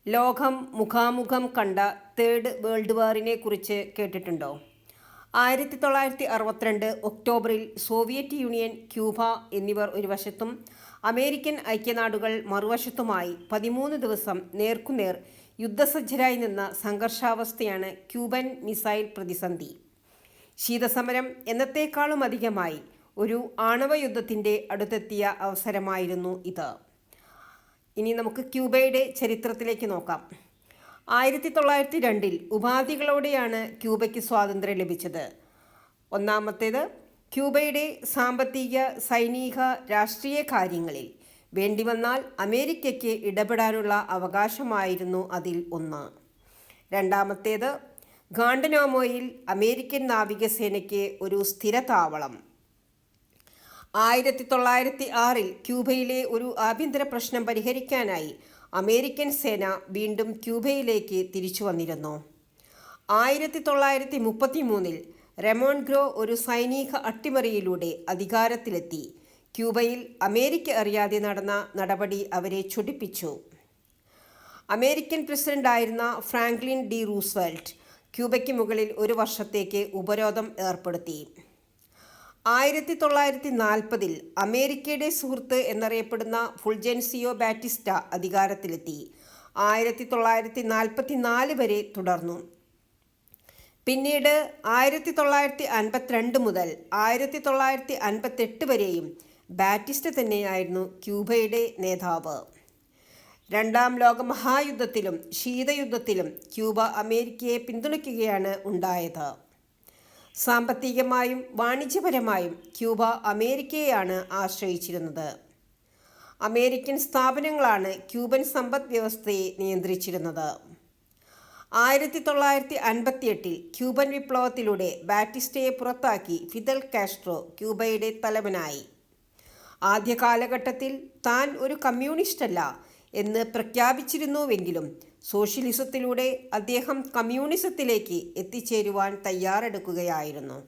ലോകം മുഖാമുഖം കണ്ട തേർഡ് വേൾഡ് വാറിനെ കുറിച്ച് കേട്ടിട്ടുണ്ടോ? 1962 ഒക്ടോബറിൽ സോവിയറ്റ് യൂണിയൻ, ക്യൂബ എന്നിവർ ഒരു വശത്തും അമേരിക്കൻ ഐക്യനാടുകൾ മറുവശത്തുമായി 13 ദിവസം നേർക്കുനേർ യുദ്ധസജ്ജരായി നിന്ന സംഘർഷാവസ്ഥയാണ് ക്യൂബൻ മിസൈൽ പ്രതിസന്ധി. ശീതസമരം എന്നത്തേക്കാളും അധികമായി ഒരു ആണവ യുദ്ധത്തിൻ്റെ അടുത്തെത്തിയ അവസരമായിരുന്നു ഇത്. ഇനി നമുക്ക് ക്യൂബയുടെ ചരിത്രത്തിലേക്ക് നോക്കാം. 1902 ഉപാധികളോടെയാണ് ക്യൂബയ്ക്ക് സ്വാതന്ത്ര്യം ലഭിച്ചത്. ഒന്നാമത്തേത്, ക്യൂബയുടെ സാമ്പത്തിക, സൈനിക, രാഷ്ട്രീയ കാര്യങ്ങളിൽ വേണ്ടിവന്നാൽ അമേരിക്കയ്ക്ക് ഇടപെടാനുള്ള അവകാശമായിരുന്നു അതിൽ ഒന്ന്. രണ്ടാമത്തേത്, ഗാണ്ടനാമോയിൽ അമേരിക്കൻ നാവികസേനയ്ക്ക് ഒരു സ്ഥിരതാവളം. 1906 ക്യൂബയിലെ ഒരു ആഭ്യന്തര പ്രശ്നം പരിഹരിക്കാനായി അമേരിക്കൻ സേന വീണ്ടും ക്യൂബയിലേക്ക് തിരിച്ചു വന്നിരുന്നു. 1933 റെമോൺ ഗ്രോ ഒരു സൈനിക അട്ടിമറിയിലൂടെ അധികാരത്തിലെത്തി. ക്യൂബയിൽ അമേരിക്ക അറിയാതെ നടന്ന നടപടി അവരെ ചൊടിപ്പിച്ചു. അമേരിക്കൻ പ്രസിഡന്റായിരുന്ന ഫ്രാങ്ക്ലിൻ ഡി റൂസ്വെൽറ്റ് ക്യൂബയ്ക്ക് മുകളിൽ ഒരു വർഷത്തേക്ക് ഉപരോധം ഏർപ്പെടുത്തി. 1940 അമേരിക്കയുടെ സുഹൃത്ത് എന്നറിയപ്പെടുന്ന ഫുൾജൻസിയോ ബാറ്റിസ്റ്റ അധികാരത്തിലെത്തി. 1944 വരെ തുടർന്നു. പിന്നീട് 1952 മുതൽ 1958 വരെയും ബാറ്റിസ്റ്റ തന്നെയായിരുന്നു ക്യൂബയുടെ നേതാവ്. രണ്ടാം ലോകമഹായുദ്ധത്തിലും ശീതയുദ്ധത്തിലും ക്യൂബ അമേരിക്കയെ പിന്തുണയ്ക്കുകയാണ് ഉണ്ടായത്. സാമ്പത്തികമായും വാണിജ്യപരമായും ക്യൂബ അമേരിക്കയെയാണ് ആശ്രയിച്ചിരുന്നത്. അമേരിക്കൻ സ്ഥാപനങ്ങളാണ് ക്യൂബൻ സമ്പദ് വ്യവസ്ഥയെ നിയന്ത്രിച്ചിരുന്നത്. 1958 ക്യൂബൻ വിപ്ലവത്തിലൂടെ ബാറ്റിസ്റ്റയെ പുറത്താക്കി ഫിദൽ കാസ്ട്രോ ക്യൂബയുടെ തലവനായി. ആദ്യ കാലഘട്ടത്തിൽ താൻ ഒരു കമ്മ്യൂണിസ്റ്റല്ല എന്ന് പ്രഖ്യാപിച്ചിരുന്നുവെങ്കിലും സോഷ്യലിസത്തിലൂടെ അദ്ദേഹം കമ്മ്യൂണിസത്തിലേക്ക് എത്തിച്ചേരുവാൻ തയ്യാറെടുക്കുകയായിരുന്നു.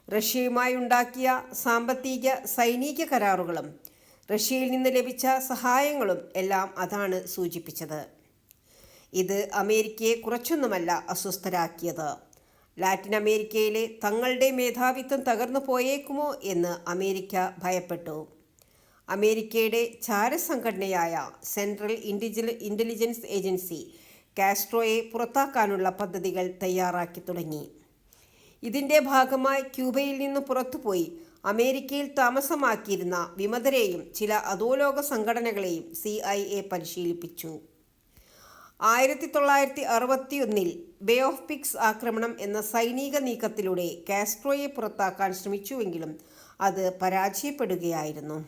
റഷ്യയുമായി ഉണ്ടാക്കിയ സാമ്പത്തിക, സൈനിക കരാറുകളും റഷ്യയിൽ നിന്ന് ലഭിച്ച സഹായങ്ങളും എല്ലാം അതാണ് സൂചിപ്പിച്ചത്. ഇത് അമേരിക്കയെ കുറച്ചൊന്നുമല്ല അസ്വസ്ഥരാക്കിയത്. ലാറ്റിൻ അമേരിക്കയിലെ തങ്ങളുടെ മേധാവിത്വം തകർന്നു പോയേക്കുമോ എന്ന് അമേരിക്ക ഭയപ്പെട്ടു. അമേരിക്കയുടെ ചാരസംഘടനയായ സെൻട്രൽ ഇൻ്റലിജൻസ് ഏജൻസി കാസ്ട്രോയെ പുറത്താക്കാനുള്ള പദ്ധതികൾ തയ്യാറാക്കി തുടങ്ങി. ഇതിൻ്റെ ഭാഗമായി ക്യൂബയിൽ നിന്ന് പുറത്തുപോയി അമേരിക്കയിൽ താമസമാക്കിയിരുന്ന വിമതരെയും ചില അധോലോക സംഘടനകളെയും CIA പരിശീലിപ്പിച്ചു. 1961 ബേ ഓഫ് പിഗ്സ് ആക്രമണം എന്ന സൈനിക നീക്കത്തിലൂടെ കാസ്ട്രോയെ പുറത്താക്കാൻ ശ്രമിച്ചുവെങ്കിലും അത് പരാജയപ്പെടുകയായിരുന്നു.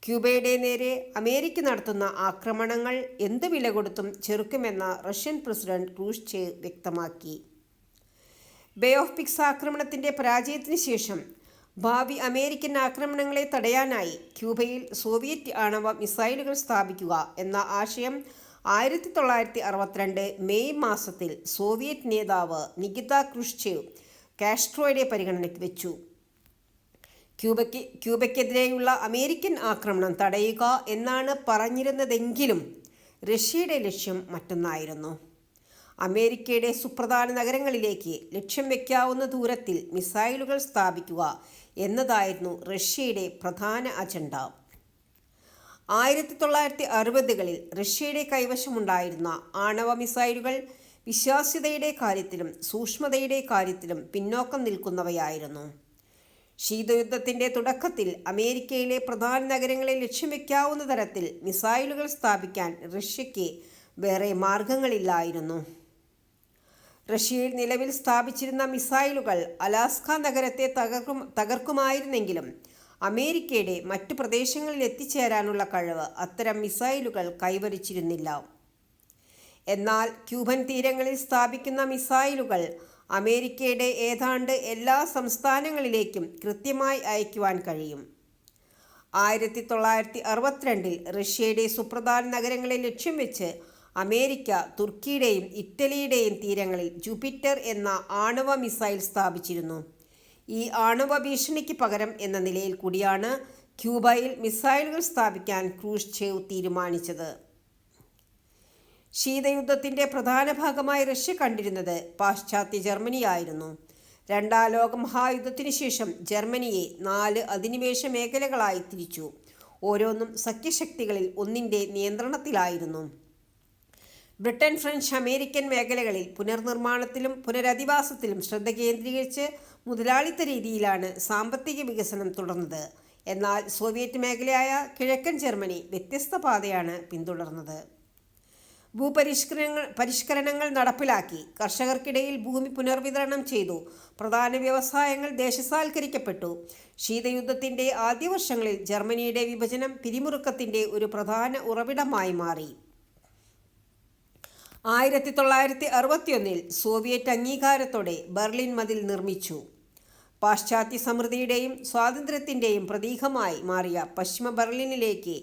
ക്യൂബയുടെ നേരെ അമേരിക്ക നടത്തുന്ന ആക്രമണങ്ങൾ എന്ത് വില കൊടുത്തും ചെറുക്കുമെന്ന റഷ്യൻ പ്രസിഡന്റ് ക്രൂഷ്ചേവ് വ്യക്തമാക്കി. ബേ ഓഫ് പിഗ്സ് ആക്രമണത്തിൻ്റെ പരാജയത്തിന് ശേഷം ഭാവി അമേരിക്കൻ ആക്രമണങ്ങളെ തടയാനായി ക്യൂബയിൽ സോവിയറ്റ് ആണവ മിസൈലുകൾ സ്ഥാപിക്കുക എന്ന ആശയം 1962 മെയ് മാസത്തിൽ സോവിയറ്റ് നേതാവ് നികിത ക്രൂഷ്ചേവ് കാസ്ട്രോയുടെ പരിഗണനയ്ക്ക് വെച്ചു. ക്യൂബയ്ക്കെതിരെയുള്ള അമേരിക്കൻ ആക്രമണം തടയുക എന്നാണ് പറഞ്ഞിരുന്നതെങ്കിലും റഷ്യയുടെ ലക്ഷ്യം മറ്റൊന്നായിരുന്നു. അമേരിക്കയുടെ സുപ്രധാന നഗരങ്ങളിലേക്ക് ലക്ഷ്യം വയ്ക്കാവുന്ന ദൂരത്തിൽ മിസൈലുകൾ സ്ഥാപിക്കുക എന്നതായിരുന്നു റഷ്യയുടെ പ്രധാന അജണ്ട. 1960കളിൽ റഷ്യയുടെ കൈവശമുണ്ടായിരുന്ന ആണവ മിസൈലുകൾ വിശ്വാസ്യതയുടെ കാര്യത്തിലും സൂക്ഷ്മതയുടെ കാര്യത്തിലും പിന്നോക്കം നിൽക്കുന്നവയായിരുന്നു. ശീതയുദ്ധത്തിൻ്റെ തുടക്കത്തിൽ അമേരിക്കയിലെ പ്രധാന നഗരങ്ങളെ ലക്ഷ്യം വയ്ക്കാവുന്ന തരത്തിൽ മിസൈലുകൾ സ്ഥാപിക്കാൻ റഷ്യയ്ക്ക് വേറെ മാർഗങ്ങളില്ലായിരുന്നു. റഷ്യയിൽ നിലവിൽ സ്ഥാപിച്ചിരുന്ന മിസൈലുകൾ അലാസ്ക നഗരത്തെ തകർക്കുമായിരുന്നെങ്കിലും അമേരിക്കയുടെ മറ്റു പ്രദേശങ്ങളിൽ എത്തിച്ചേരാനുള്ള കഴിവ് അത്തരം മിസൈലുകൾ കൈവരിച്ചിരുന്നില്ല. എന്നാൽ ക്യൂബൻ തീരങ്ങളിൽ സ്ഥാപിക്കുന്ന മിസൈലുകൾ അമേരിക്കയുടെ ഏതാണ്ട് എല്ലാ സംസ്ഥാനങ്ങളിലേക്കും കൃത്യമായി അയക്കുവാൻ കഴിയും. 1962 റഷ്യയുടെ സുപ്രധാന നഗരങ്ങളെ ലക്ഷ്യം വെച്ച് അമേരിക്ക തുർക്കിയുടെയും ഇറ്റലിയുടെയും തീരങ്ങളിൽ ജൂപ്പിറ്റർ എന്ന ആണവ മിസൈൽ സ്ഥാപിച്ചിരുന്നു. ഈ ആണവ ഭീഷണിക്ക് പകരം എന്ന നിലയിൽ കൂടിയാണ് ക്യൂബയിൽ മിസൈലുകൾ സ്ഥാപിക്കാൻ ക്രൂഷ്ചേവ് തീരുമാനിച്ചത്. ശീതയുദ്ധത്തിൻ്റെ പ്രധാന ഭാഗമായി റഷ്യ കണ്ടിരുന്നത് പാശ്ചാത്യ ജർമ്മനിയായിരുന്നു. രണ്ടാം ലോക മഹായുദ്ധത്തിനു ശേഷം ജർമ്മനിയെ 4 അധിനിവേശ മേഖലകളായി തിരിച്ചു. ഓരോന്നും സഖ്യശക്തികളിൽ ഒന്നിൻ്റെ നിയന്ത്രണത്തിലായിരുന്നു. ബ്രിട്ടൻ, ഫ്രഞ്ച്, അമേരിക്കൻ മേഖലകളിൽ പുനർനിർമ്മാണത്തിലും പുനരധിവാസത്തിലും ശ്രദ്ധ കേന്ദ്രീകരിച്ച് മുതലാളിത്ത രീതിയിലാണ് സാമ്പത്തിക വികസനം തുടർന്നത്. എന്നാൽ സോവിയറ്റ് മേഖലയായ കിഴക്കൻ ജർമ്മനി വ്യത്യസ്ത പാതയാണ് പിന്തുടർന്നത്. പരിഷ്കരണങ്ങൾ നടപ്പിലാക്കി. കർഷകർക്കിടയിൽ ഭൂമി പുനർവിതരണം ചെയ്തു. പ്രധാന വ്യവസായങ്ങൾ ദേശസാൽക്കരിക്കപ്പെട്ടു. ശീതയുദ്ധത്തിൻ്റെ ആദ്യ വർഷങ്ങളിൽ ജർമ്മനിയുടെ വിഭജനം പിരിമുറുക്കത്തിൻ്റെ ഒരു പ്രധാന ഉറവിടമായി മാറി. 1961 സോവിയറ്റ് അംഗീകാരത്തോടെ ബെർലിൻ മതിൽ നിർമ്മിച്ചു. പാശ്ചാത്യ സമൃദ്ധിയുടെയും സ്വാതന്ത്ര്യത്തിൻ്റെയും പ്രതീകമായി മാറിയ പശ്ചിമ ബെർലിനിലേക്ക്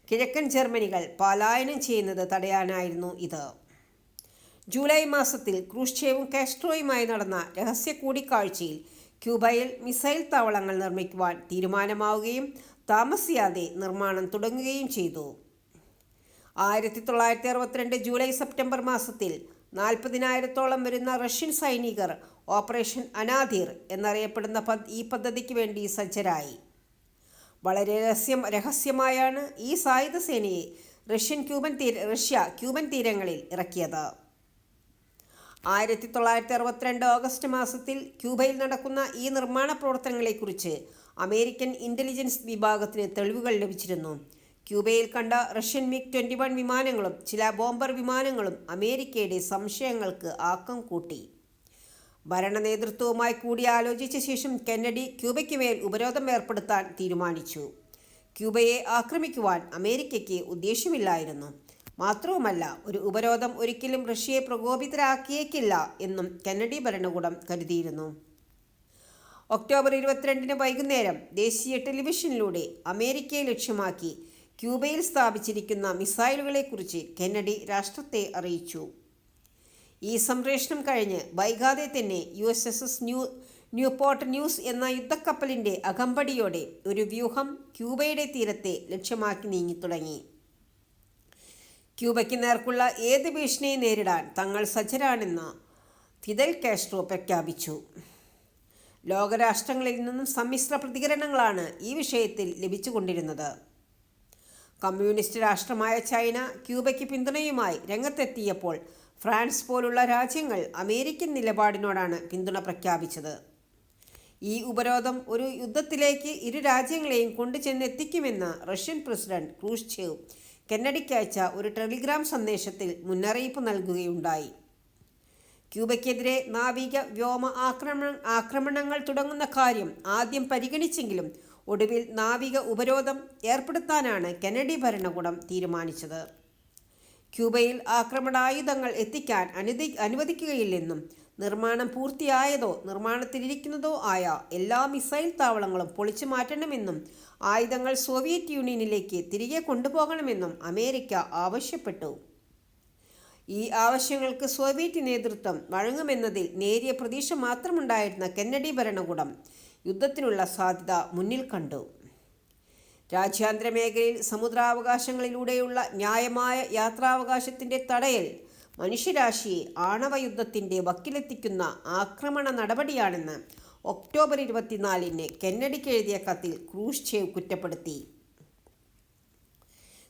കിഴക്കൻ ജർമ്മനികൾ പലായനം ചെയ്യുന്നത് തടയാനായിരുന്നു ഇത്. ജൂലൈ മാസത്തിൽ ക്രൂഷ്ചേവും കാസ്ട്രോയുമായി നടന്ന രഹസ്യ കൂടിക്കാഴ്ചയിൽ ക്യൂബയിൽ മിസൈൽ താവളങ്ങൾ നിർമ്മിക്കുവാൻ തീരുമാനമാവുകയും താമസിയാതെ നിർമ്മാണം തുടങ്ങുകയും ചെയ്തു. 1962 ജൂലൈ സെപ്റ്റംബർ മാസത്തിൽ 40,000-ഓളം വരുന്ന റഷ്യൻ സൈനികർ ഓപ്പറേഷൻ അനാധിർ എന്നറിയപ്പെടുന്ന ഈ പദ്ധതിക്ക് വേണ്ടി സജ്ജരായി. വളരെ രഹസ്യമായാണ് ഈ സായുധ സേനയെ റഷ്യ ക്യൂബൻ തീരങ്ങളിൽ ഇറക്കിയത്. 1962 ഓഗസ്റ്റ് മാസത്തിൽ ക്യൂബയിൽ നടക്കുന്ന ഈ നിർമ്മാണ പ്രവർത്തനങ്ങളെക്കുറിച്ച് അമേരിക്കൻ ഇൻ്റലിജൻസ് വിഭാഗത്തിന് തെളിവുകൾ ലഭിച്ചിരുന്നു. ക്യൂബയിൽ കണ്ട റഷ്യൻ MiG-21 വിമാനങ്ങളും ചില ബോംബർ വിമാനങ്ങളും അമേരിക്കയുടെ സംശയങ്ങൾക്ക് ആക്കം കൂട്ടി. ഭരണ നേതൃത്വവുമായി കൂടിയാലോചിച്ച ശേഷം കെന്നഡി ക്യൂബയ്ക്ക് മേൽ ഉപരോധം ഏർപ്പെടുത്താൻ തീരുമാനിച്ചു. ക്യൂബയെ ആക്രമിക്കുവാൻ അമേരിക്കയ്ക്ക് ഉദ്ദേശ്യമില്ലായിരുന്നു. മാത്രവുമല്ല, ഒരു ഉപരോധം ഒരിക്കലും റഷ്യയെ പ്രകോപിതരാക്കിയേക്കില്ല എന്നും കെന്നഡി ഭരണകൂടം കരുതിയിരുന്നു. ഒക്ടോബർ 22 വൈകുന്നേരം ദേശീയ ടെലിവിഷനിലൂടെ അമേരിക്കയെ ലക്ഷ്യമാക്കി ക്യൂബയിൽ സ്ഥാപിച്ചിരിക്കുന്ന മിസൈലുകളെക്കുറിച്ച് കെന്നഡി രാഷ്ട്രത്തെ അറിയിച്ചു. ഈ സംപ്രേഷണം കഴിഞ്ഞ് വൈകാതെ തന്നെ USS ന്യൂപോർട്ട് ന്യൂസ് എന്ന യുദ്ധക്കപ്പലിൻ്റെ അകമ്പടിയോടെ ഒരു വ്യൂഹം ക്യൂബയുടെ തീരത്തെ ലക്ഷ്യമാക്കി നീങ്ങിത്തുടങ്ങി. ക്യൂബയ്ക്ക് നേർക്കുള്ള ഏത് ഭീഷണിയെ നേരിടാൻ തങ്ങൾ സജ്ജരാണെന്ന് ഫിദൽ കാസ്ട്രോ പ്രഖ്യാപിച്ചു. ലോകരാഷ്ട്രങ്ങളിൽ നിന്നും സമ്മിശ്ര പ്രതികരണങ്ങളാണ് ഈ വിഷയത്തിൽ ലഭിച്ചുകൊണ്ടിരുന്നത്. കമ്മ്യൂണിസ്റ്റ് രാഷ്ട്രമായ ചൈന ക്യൂബയ്ക്ക് പിന്തുണയുമായി രംഗത്തെത്തിയപ്പോൾ ഫ്രാൻസ് പോലുള്ള രാജ്യങ്ങൾ അമേരിക്കൻ നിലപാടിനോടാണ് പിന്തുണ പ്രഖ്യാപിച്ചത്. ഈ ഉപരോധം ഒരു യുദ്ധത്തിലേക്ക് ഇരു രാജ്യങ്ങളെയും കൊണ്ടുചെന്നെത്തിക്കുമെന്ന് റഷ്യൻ പ്രസിഡന്റ് ക്രൂഷ്ചേവ് കെന്നഡിക്കയച്ച ഒരു ടെലിഗ്രാം സന്ദേശത്തിൽ മുന്നറിയിപ്പ് നൽകുകയുണ്ടായി. ക്യൂബയ്ക്കെതിരെ നാവിക വ്യോമ ആക്രമണങ്ങൾ തുടങ്ങുന്ന കാര്യം ആദ്യം പരിഗണിച്ചെങ്കിലും ഒടുവിൽ നാവിക ഉപരോധം ഏർപ്പെടുത്താനാണ് കെന്നഡി ഭരണകൂടം തീരുമാനിച്ചത്. ക്യൂബയിൽ ആക്രമണായുധങ്ങൾ എത്തിക്കാൻ അനുവദിക്കുകയില്ലെന്നും നിർമ്മാണം പൂർത്തിയായതോ നിർമ്മാണത്തിലിരിക്കുന്നതോ ആയ എല്ലാ മിസൈൽ താവളങ്ങളും പൊളിച്ചു മാറ്റണമെന്നും ആയുധങ്ങൾ സോവിയറ്റ് യൂണിയനിലേക്ക് തിരികെ കൊണ്ടുപോകണമെന്നും അമേരിക്ക ആവശ്യപ്പെട്ടു. ഈ ആവശ്യങ്ങൾക്ക് സോവിയറ്റ് നേതൃത്വം വഴങ്ങുമെന്നതിൽ നേരിയ പ്രതീക്ഷ മാത്രമുണ്ടായിരുന്ന കെന്നഡി ഭരണകൂടം യുദ്ധത്തിനുള്ള സാധ്യത മുന്നിൽ കണ്ടു. രാജ്യാന്തര മേഖലയിൽ സമുദ്രാവകാശങ്ങളിലൂടെയുള്ള ന്യായമായ യാത്രാവകാശത്തിൻ്റെ തടയൽ മനുഷ്യരാശിയെ ആണവയുദ്ധത്തിൻ്റെ വക്കിലെത്തിക്കുന്ന ആക്രമണ നടപടിയാണെന്ന് ഒക്ടോബർ 24 കെന്നഡിക്ക് എഴുതിയ കത്തിൽ ക്രൂഷ്ചേവ് കുറ്റപ്പെടുത്തി.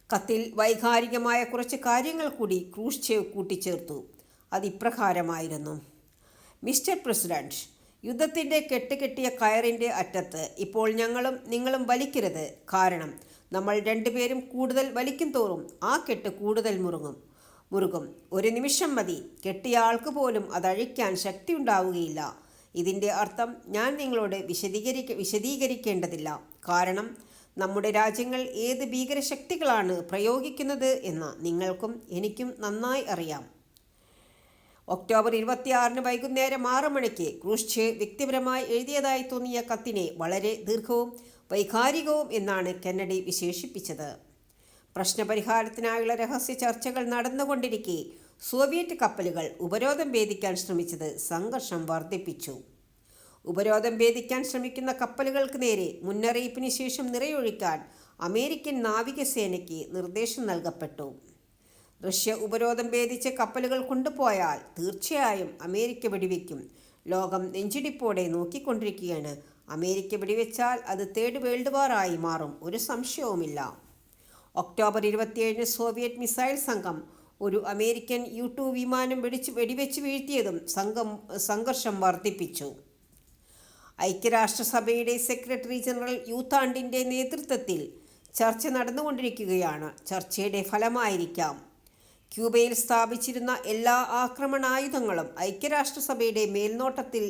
കത്തിൽ വൈകാരികമായ കുറച്ച് കാര്യങ്ങൾ കൂടി ക്രൂഷ്ചേവ് കൂട്ടിച്ചേർത്തു. അതിപ്രകാരമായിരുന്നു: മിസ്റ്റർ പ്രസിഡന്റ്, യുദ്ധത്തിൻ്റെ കെട്ടുകെട്ടിയ കയറിൻ്റെ അറ്റത്ത് ഇപ്പോൾ ഞങ്ങളും നിങ്ങളും വലിക്കരുത്. കാരണം നമ്മൾ രണ്ടുപേരും കൂടുതൽ വലിക്കും തോറും ആ കെട്ട് കൂടുതൽ മുറുകും. ഒരു നിമിഷം മതി. കെട്ടിയ ആൾക്ക് പോലും അതഴിക്കാൻ ശക്തി ഉണ്ടാവുകയില്ല. ഇതിൻ്റെ അർത്ഥം ഞാൻ നിങ്ങളോട് വിശദീകരിക്കേണ്ടതില്ല. കാരണം നമ്മുടെ രാജ്യങ്ങൾ ഏത് ഭീകരശക്തികളാണ് പ്രയോഗിക്കുന്നത് എന്ന് നിങ്ങൾക്കും എനിക്കും നന്നായി അറിയാം. ഒക്ടോബർ 26 വൈകുന്നേരം 6 മണിക്ക് ക്രൂഷ്ചേവ് വ്യക്തിപരമായി എഴുതിയതായി തോന്നിയ കത്തിനെ വളരെ ദീർഘവും വൈകാരികവും എന്നാണ് കെന്നഡി വിശേഷിപ്പിച്ചത്. പ്രശ്നപരിഹാരത്തിനായുള്ള രഹസ്യ ചർച്ചകൾ നടന്നുകൊണ്ടിരിക്കെ സോവിയറ്റ് കപ്പലുകൾ ഉപരോധം ഭേദിക്കാൻ ശ്രമിച്ചത് സംഘർഷം വർദ്ധിപ്പിച്ചു. ഉപരോധം ഭേദിക്കാൻ ശ്രമിക്കുന്ന കപ്പലുകൾക്ക് നേരെ മുന്നറിയിപ്പിന് ശേഷം നിറയൊഴിക്കാൻ അമേരിക്കൻ നാവികസേനയ്ക്ക് നിർദ്ദേശം നൽകപ്പെട്ടു. റഷ്യ ഉപരോധം ഭേദിച്ച് കപ്പലുകൾ കൊണ്ടുപോയാൽ തീർച്ചയായും അമേരിക്ക വെടിവെക്കും. ലോകം നെഞ്ചിടിപ്പോടെ നോക്കിക്കൊണ്ടിരിക്കുകയാണ്. അമേരിക്ക വെടിവെച്ചാൽ അത് തേർഡ് വേൾഡ് വാറായി മാറും, ഒരു സംശയവുമില്ല. ഒക്ടോബർ 27 സോവിയറ്റ് മിസൈൽ സംഘം ഒരു അമേരിക്കൻ U-2 വിമാനം വെടിവെച്ച് വീഴ്ത്തിയതും സംഘർഷം വർദ്ധിപ്പിച്ചു. ഐക്യരാഷ്ട്രസഭയുടെ സെക്രട്ടറി ജനറൽ യൂത്താണ്ടിൻ്റെ നേതൃത്വത്തിൽ ചർച്ച നടന്നുകൊണ്ടിരിക്കുകയാണ്. ചർച്ചയുടെ ഫലമായിരിക്കാം ക്യൂബയിൽ സ്ഥാപിച്ചിരുന്ന എല്ലാ ആക്രമണായുധങ്ങളും ഐക്യരാഷ്ട്രസഭയുടെ മേൽനോട്ടത്തിൽ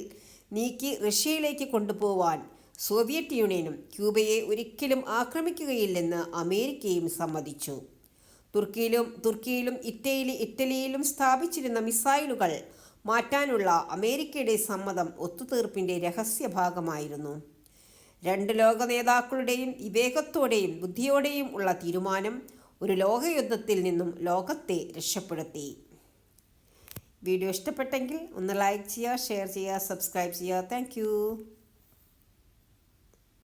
നീക്കി റഷ്യയിലേക്ക് കൊണ്ടുപോവാൻ സോവിയറ്റ് യൂണിയനും ക്യൂബയെ ഒരിക്കലും ആക്രമിക്കുകയില്ലെന്ന് അമേരിക്കയും സമ്മതിച്ചു. തുർക്കിയിലും ഇറ്റലിയിലും സ്ഥാപിച്ചിരുന്ന മിസൈലുകൾ മാറ്റാനുള്ള അമേരിക്കയുടെ സമ്മതം ഒത്തുതീർപ്പിൻ്റെ രഹസ്യഭാഗമായിരുന്നു. രണ്ട് ലോക നേതാക്കളുടെയും വിവേകത്തോടെയും ബുദ്ധിയോടെയും ഉള്ള തീരുമാനം ഒരു ലോകയുദ്ധത്തിൽ നിന്നും ലോകത്തെ രക്ഷപ്പെടുത്തി. വീഡിയോ ഇഷ്ടപ്പെട്ടെങ്കിൽ ഒന്ന് ലൈക്ക് ചെയ്യുക, ഷെയർ ചെയ്യുക, സബ്സ്ക്രൈബ് ചെയ്യുക. താങ്ക്